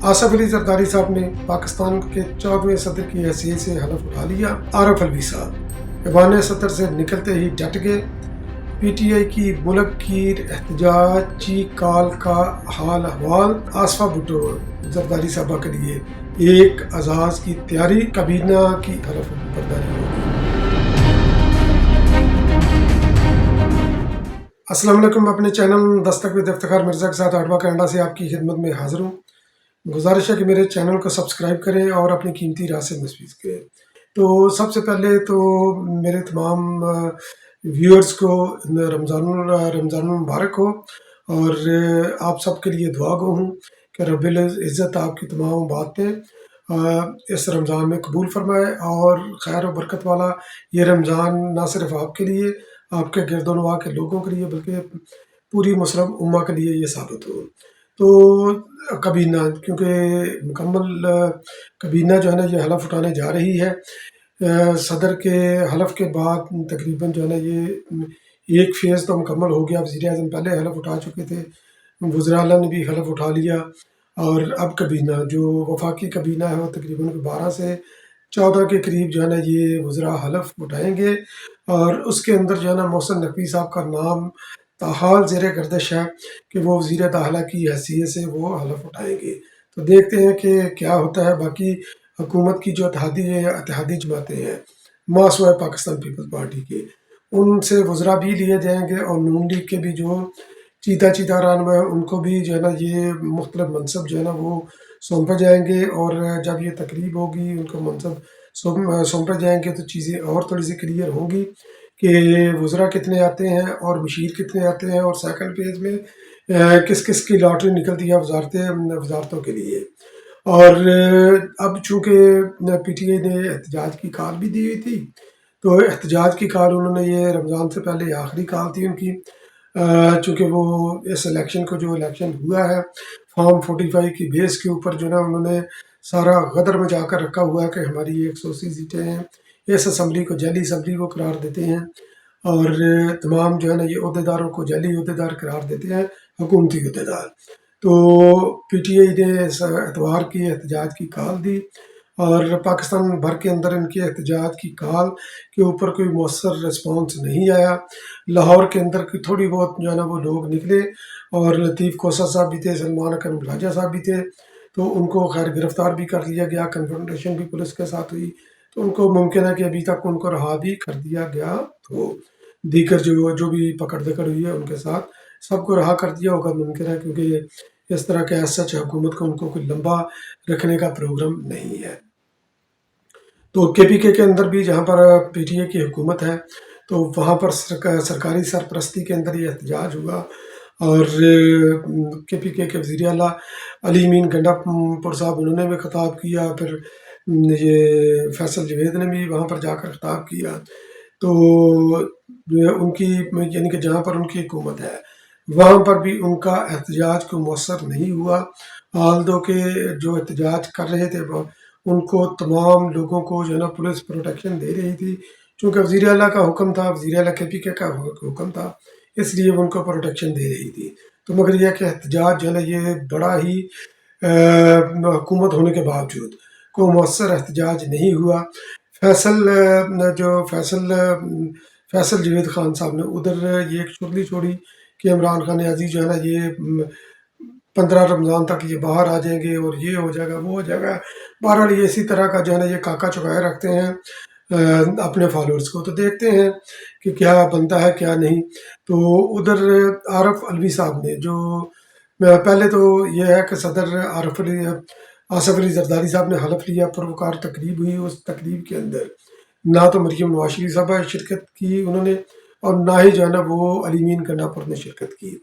आसफ अली जरदारी साहब ने पाकिस्तान के 14वें सदर की हैसियत से हलफ उठा लिया। आरफ अलवी साहब ऐवान सदर से निकलते ही डट गए। पीटीआई की मुल्क की एहतजाजी कॉल का हाल अहवाल। आसफा भुट्टो जरदारी साहबा के लिए एक एजाज की तैयारी। काबीना की हलफ बर्दारी होगी। अस्सलाम वालेकुम। अपने चैनल दस्तक विद इफ्तिखार मिर्ज़ा के साथ आडवा कनाडा से आपकी खिदमत में हाजिर हूँ। गुजारिश है कि मेरे चैनल को सब्सक्राइब करें और अपनी कीमती राय से मुस्तफ़ीद करें। तो सबसे पहले तो मेरे तमाम व्यूअर्स को रमज़ान मुबारक हो और आप सब के लिए दुआ गो हूँ कि रब्बिल इज़्ज़त आपकी तमाम बातें इस रमज़ान में कबूल फरमाए और खैर और बरकत वाला ये रमज़ान ना सिर्फ आपके लिए, आपके गिरदोनवा के लोगों के लिए, बल्कि पूरी मुस्लिम उम्मा के लिए ये साबित हो। तो काबीना, क्योंकि मुकम्मल काबीना जो है ना ये हलफ उठाने जा रही है। सदर के हलफ के बाद तकरीबन जो है ना ये एक फ़ेज़ तो मुकम्मल हो गया। वज़ीर आज़म पहले हलफ उठा चुके थे, वज़रा आला ने भी हलफ उठा लिया और अब काबीना जो वफाकी काबीना है वो तकरीबन 12 से 14 के करीब जो है ना ये वज़रा हलफ उठाएंगे और उसके अंदर जो है ना मोहसिन नकवी साहब का नाम ताहाल ज़ेर गर्दिश है कि वो वज़ीर दाखिला की हैसियत से वो हलफ उठाएंगे। तो देखते हैं कि क्या होता है। बाकी हुकूमत की जो इत्तेहादी जमातें हैं, मासूए पाकिस्तान पीपल्स पार्टी के, उनसे वज़रा भी लिए जाएंगे और नून लीग के भी जो चीता रहनुमा है उनको भी जो है ना ये मुख्तलिफ मनसब जो है ना वो सौंपे जाएंगे और जब ये तकरीब होगी उनको मनसब सौंपे जाएंगे तो चीज़ें और थोड़ी सी क्लियर होंगी कि वज़रा कितने आते हैं और मशीर कितने आते हैं और सेकंड पेज में किस किस की लॉटरी निकलती है वजारतों के लिए। और अब चूँकि पीटीआई ने एहतजाज की कॉल भी दी हुई थी, तो एहतजाज की कॉल उन्होंने ये रमज़ान से पहले आखिरी कॉल थी उनकी। चूँकि वो इस इलेक्शन को जो इलेक्शन हुआ है फॉर्म 45 की बेस के ऊपर जो ना उन्होंने सारा गदर में जाकर रखा हुआ है कि हमारी 180 सीटें हैं, इस असम्बली को जाली असम्बली को करार देते हैं और तमाम जो है ना ये अहदेदारों को जाली अहदेदार करार देते हैं, हुकूमती अहदेदार। तो पीटीआई ने इस एतवार की एहतजाज की कॉल दी और पाकिस्तान भर के अंदर इनकी एहतजाज की कॉल के ऊपर कोई मौसर रिस्पॉन्स नहीं आया। लाहौर के अंदर की थोड़ी बहुत जो है ना वो लोग निकले और लतीफ़ कोसा साहब भी थे, सलमान अकरम राजा साहब भी थे, तो उनको खैर गिरफ़्तार भी कर लिया गया, कन्फ्रंटेशन भी पुलिस के साथ हुई, तो उनको मुमकिन है कि अभी तक उनको रहा भी कर दिया गया। तो दीगर जो भी पकड़ दकड़ हुई है उनके साथ सबको रहा कर दिया होगा, मुमकिन है, क्योंकि इस तरह के सच हुकूमत को उनको कोई लंबा रखने का प्रोग्राम नहीं है। तो केपीके के अंदर भी जहाँ पर पीटीए की हुकूमत है तो वहाँ पर सरकारी सरपरस्ती के अंदर ये एहतजाज हुआ और केपीके के वज़ीर आला अली मीन गंडापुर साहब उन्होंने भी खिताब किया, फिर ये फैसल जवेद ने भी वहाँ पर जाकर खिताब किया। तो उनकी यानी कि जहाँ पर उनकी हुकूमत है वहाँ पर भी उनका एहतजाज को मौसर नहीं हुआ। हाल दो के जो एहतजाज कर रहे थे वो उनको तमाम लोगों को जो है ना पुलिस प्रोटेक्शन दे रही थी, चूँकि वज़ीर आला का हुक्म था, वज़ीर आला केपीके का हुक्म था, इसलिए वो उनको प्रोटेक्शन दे रही थी। तो मगर यह कि एहतजाज जो है ना ये बड़ा ही हुकूमत होने के बावजूद को मौसर एहतजाज नहीं हुआ। फैसल जवेद ख़ान साहब ने उधर ये एक चुगली छोड़ी कि इमरान खान अजीज़ जो है ना ये 15 रमज़ान तक ये बाहर आ जाएंगे और ये हो जाएगा वो हो जाएगा। बहरहाल ये इसी तरह का जो है ना ये काका चुकाए रखते हैं अपने फॉलोअर्स को। तो देखते हैं कि क्या बनता है क्या नहीं। तो उधर आरफ अलवी साहब ने जो पहले तो ये है कि सदर आसफ अली जरदारी साहब ने हलफ लिया, पुरवकार तकरीब हुई। उस तकरीब के अंदर ना तो मरियम नवाज शरीफ साहबा शिरकत की उन्होंने और ना ही जो है ना वो अली मीन गंडापुर ने शिरकत की।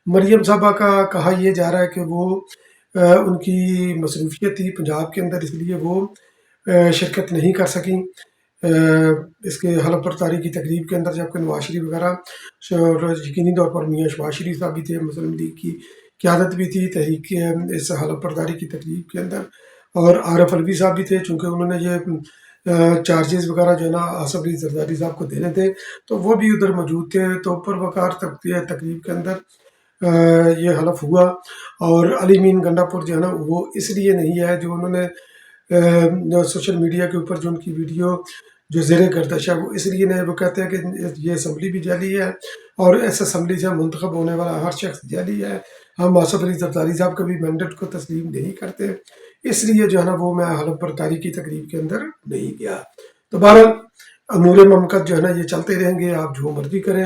मरियम साहबा का कहा यह जा रहा है कि वो उनकी मसरूफियत थी पंजाब के अंदर, इसलिए वो शिरकत नहीं कर सकें इसके हलफ बर्दारी की तकरीब के अंदर, जबकि नवाज शरीफ वगैरह यकीनी तौर पर मियाँ शबाज शरीफ साहब भी थे, मुस्लिम लीग की क़यादत भी थी तहरीक इस हलफ बर्दारी की तकरीब के अंदर, और आरफ अलवी साहब भी थे। चूँकि उन्होंने ये चार्जेस वगैरह जो है ना आसफ अली जरदारी साहब को देने थे तो वो भी उधर मौजूद थे। तो पुरवकार तकरीब के अंदर ये हलफ हुआ। और अली मीन गंडापुर जो है ना वो इसलिए नहीं है, जो उन्होंने सोशल मीडिया के ऊपर जो उनकी वीडियो जो ज़ेर गर्दिश है वो इसलिए नहीं, वो कहते हैं कि ये असम्बली भी जाली है और इस असम्बली से मुंतखब होने वाला हर शख्स जाली है, हम आसफ अली जरदारी साहब कभी मैंडेट को तस्लीम नहीं करते, इसलिए जो है ना वो मैं हलफ बर्दारी की तकरीब के अंदर नहीं गया। तो बहरहाल अमूर ममलकत जो है ना ये चलते रहेंगे, आप जो मर्जी करें।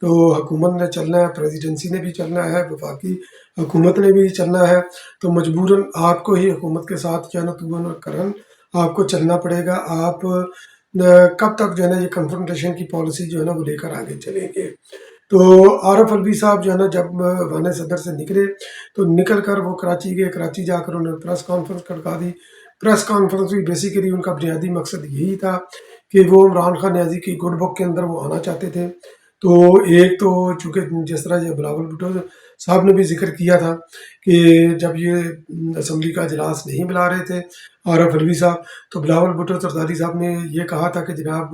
तो हुकूमत ने चलना है, प्रेसिडेंसी ने भी चलना है, वफाकी हुकूमत ने भी चलना है, तो मजबूरन आपको ही हुकूमत के साथ जो है ना तुगन और करन आपको चलना पड़ेगा। आप कब तक जो है ना ये कन्फ्रंटेशन की पॉलिसी जो है ना वो लेकर आगे चलेंगे। तो आरफ अलवी साहब जो है ना जब वान सदर से निकले तो निकल कर वो कराची गए, कराची जाकर उन्होंने प्रेस कॉन्फ्रेंस करवा दी। प्रेस कॉन्फ्रेंस भी बेसिकली उनका बुनियादी मकसद यही था कि वो इमरान खान नियाज़ी की गुड बुक के अंदर वो आना चाहते थे। तो एक तो चूँकि जिस तरह ये बिलावल भुट्टो साहब ने भी जिक्र किया था कि जब ये असम्बली का इजलास नहीं बुला रहे थे आरफ अलवी साहब, तो बिलावल भुट्टो जरदारी साहब ने ये कहा था कि जनाब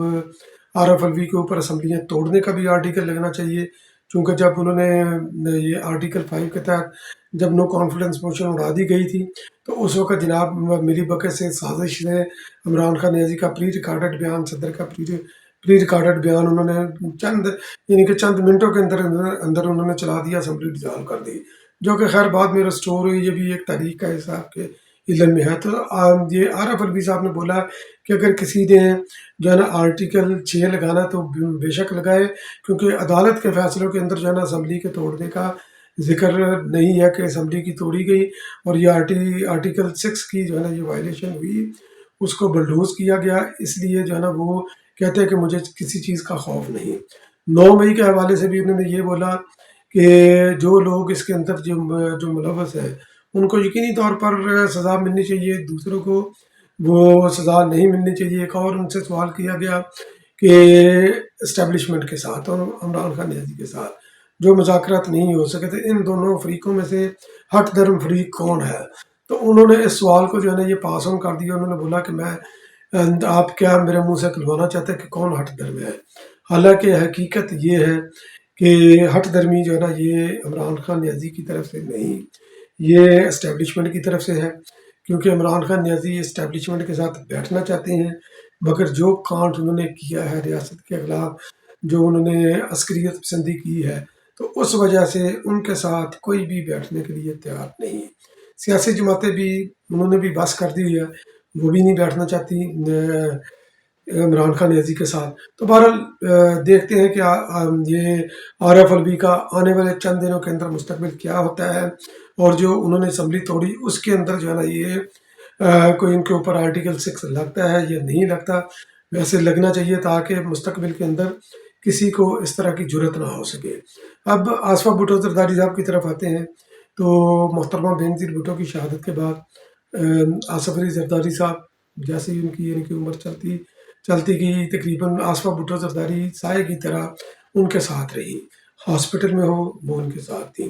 आरफ अलवी के ऊपर असम्बलियाँ तोड़ने का भी आर्टिकल लगना चाहिए, चूँकि जब उन्होंने ये आर्टिकल 5 के तहत जब नो कॉन्फिडेंस मोशन उड़ा दी गई थी, तो उस वक्त जनाब मिली भगत से साजिश ने इमरान खान नियाज़ी का प्री रिकॉर्डेड बयान, सदर का प्री रिकॉर्डेड बयान उन्होंने चंद मिनटों के अंदर अंदर उन्होंने चला दिया, असम्बली डिजॉल्व कर दी, जो कि खैर बाद में रिस्टोर हुई। ये भी एक तारीख का हिसाब के इल्म में है। तो ये आरफ अलवी साहब ने बोला कि अगर किसी ने जो है ना आर्टिकल 6 लगाना तो बेशक लगाए, क्योंकि अदालत के फैसलों के अंदर जो है ना असम्बली के तोड़ने का जिक्र नहीं है कि असम्बली की तोड़ी गई, और ये आर्टिकल 6 की जो है ना ये वायलेशन हुई, उसको बलडोज किया गया। इसलिए जो है ना वो कहते हैं कि मुझे किसी चीज़ का खौफ नहीं। 9 मई के हवाले से भी उन्होंने ये बोला कि जो लोग इसके अंदर जो मुलव्वस हैं उनको यकीनी तौर पर सज़ा मिलनी चाहिए, दूसरों को वो सज़ा नहीं मिलनी चाहिए। एक और उनसे सवाल किया गया कि इस्टेब्लिशमेंट के साथ और इमरान खान नियाज़ी के साथ जो मुज़ाकरात नहीं हो सके थे, इन दोनों फरीकों में से हट धर्म फरीक कौन है। तो उन्होंने इस सवाल को जो है ना ये पास ऑन कर दिया। उन्होंने बोला कि आप क्या मेरे मुंह से खुलवाना चाहते हैं कि कौन हट धर्म है। हालांकि हकीकत ये है कि हट धर्मी जो है ना ये इमरान खान नियाज़ी की तरफ से नहीं, ये इस्टेब्लिशमेंट की तरफ से है, क्योंकि इमरान खान नियाज़ी इस्टेब्लिशमेंट के साथ बैठना चाहते हैं, मगर जो कांड उन्होंने किया है रियासत के खिलाफ, जो उन्होंने अस्करियत पसंदी की है, तो उस वजह से उनके साथ कोई भी बैठने के लिए तैयार नहीं। सियासी जमातें भी उन्होंने भी बस कर दी है, वो भी नहीं बैठना चाहती इमरान खान नियाज़ी के साथ। तो बहरहाल देखते हैं कि ये आरफ अलवी का आने वाले चंद दिनों के अंदर मुस्तकबिल क्या होता है, और जो उन्होंने असम्बली तोड़ी उसके अंदर जो है ना ये कोई इनके ऊपर आर्टिकल 6 लगता है या नहीं लगता। वैसे लगना चाहिए ताकि मुस्तकबिल के अंदर किसी को इस तरह की जुर्रत ना हो सके। अब आसफा भुट्टो जरदारी साहब की तरफ आते हैं। तो मोहतरमा बेनज़ीर भुट्टो की शहादत के बाद आसफ अली जरदारी साहब जैसे ही उनकी यानी कि उम्र चलती गई, तकरीबन आसफा भुट्टो जरदारी साए की तरह उनके साथ रही। हॉस्पिटल में हो वो उनके साथ थी,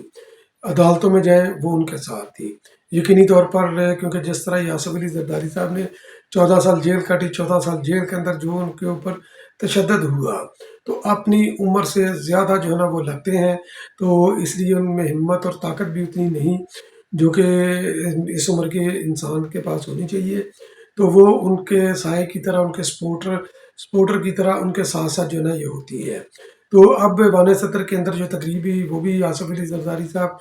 अदालतों में जाएँ वो उनके साथ थी। यकीनी तौर पर क्योंकि जिस तरह आसफ अली जरदारी साहब ने 14 साल जेल काटी, 14 साल जेल के अंदर जो उनके ऊपर तशद्दुद हुआ, तो अपनी उम्र से ज़्यादा जो है ना वो लगते हैं, तो इसलिए उनमें हिम्मत और ताकत भी उतनी नहीं जो कि इस उम्र के इंसान के पास होनी चाहिए। तो वो उनके साए की तरह, उनके सपोर्टर की तरह उनके साथ साथ जो है ना ये होती है। तो अब वान सदर के अंदर जो तकरीबी वो भी आसफ अली जरदारी साहब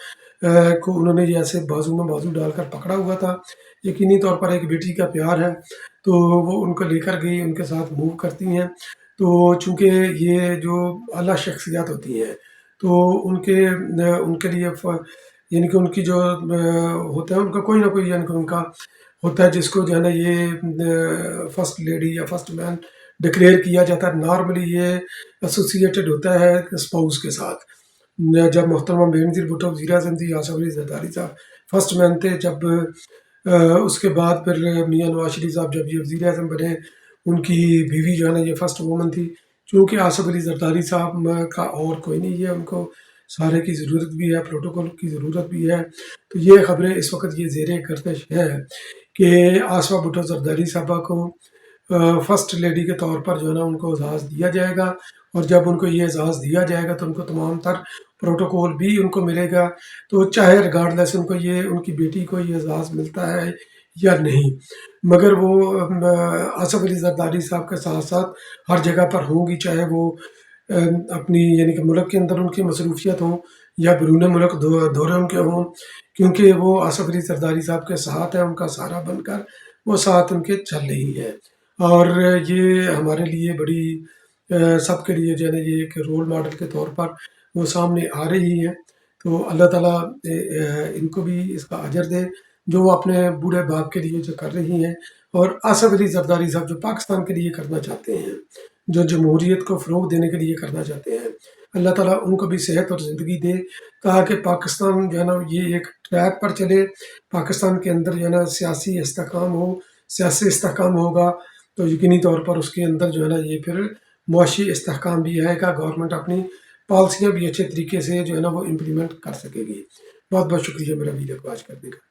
को उन्होंने जैसे बाजू में बाजू डालकर पकड़ा हुआ था। यकीनी तौर पर एक बेटी का प्यार है, तो वो उनको लेकर गई, उनके साथ मूव करती हैं। तो चूँकि ये जो आला शख्सियत होती हैं, तो उनके लिए यानी कि उनकी जो होता है उनका कोई ना कोई यानी कि उनका होता है जिसको जो है ना ये फर्स्ट लेडी या फर्स्ट मैन डिक्लेयर किया जाता है। नॉर्मली ये एसोसिएटेड होता है स्पाउस के साथ। जब मोहतरमा बेनज़ीर भुट्टो वज़ीर आज़म थी, आसफ अली जरदारी साहब फर्स्ट मैन थे। जब उसके बाद फिर मियाँ नवाज शरीफ साहब जब ये वज़ीर आज़म बने, उनकी बीवी जो है ना ये फर्स्ट वूमन थी। चूँकि आसफ अली जरदारी साहब का और कोई नहीं है, उनको सहारे की ज़रूरत भी है, प्रोटोकॉल की ज़रूरत भी है। तो ये ख़बरें इस वक्त ये ज़ेर गर्दिश है कि आसफा भुट्टो जरदारी साहबा को फर्स्ट लेडी के तौर पर जो है ना उनको एजाज़ दिया जाएगा, اور جب ان کو یہ اعزاز دیا جائے گا تو ان کو تمام تر پروٹوکول بھی ان کو ملے گا، تو چاہے ریگارڈلیس ان کو یہ ان کی بیٹی کو یہ اعزاز ملتا ہے یا نہیں، مگر وہ آصف علی زرداری صاحب کے ساتھ ساتھ ہر جگہ پر ہوں گی، چاہے وہ اپنی یعنی کہ ملک کے اندر ان کی مصروفیت ہوں یا بیرون ملک دورے ان کے ہوں، کیونکہ وہ آصف علی زرداری صاحب کے ساتھ ہیں، ان کا سہارا بن کر وہ ساتھ ان کے چل رہی ہے، اور یہ ہمارے لیے بڑی سب کے لیے جو ہے نا یہ ایک رول ماڈل کے طور پر وہ سامنے آ رہی ہے۔ تو اللہ تعالیٰ ان کو بھی اس کا اجر دے جو وہ اپنے بوڑھے باپ کے لیے جو کر رہی ہیں، اور آصف علی زرداری صاحب جو پاکستان کے لیے کرنا چاہتے ہیں، جو جمہوریت کو فروغ دینے کے لیے کرنا چاہتے ہیں، اللہ تعالیٰ ان کو بھی صحت اور زندگی دے تاکہ پاکستان جو ہے نا یہ ایک ٹریک پر چلے، پاکستان کے اندر جو ہے نا سیاسی استحکام ہو، سیاسی استحکام ہوگا تو یقینی طور پر اس کے اندر جو ہے نا یہ پھر معاشی استحکام بھی آئے گا، گورنمنٹ اپنی پالیسیاں بھی اچھے طریقے سے جو ہے نا وہ امپلیمنٹ کر سکے گی۔ بہت بہت شکریہ میرا ویڈیو کو واچ کرنے کا۔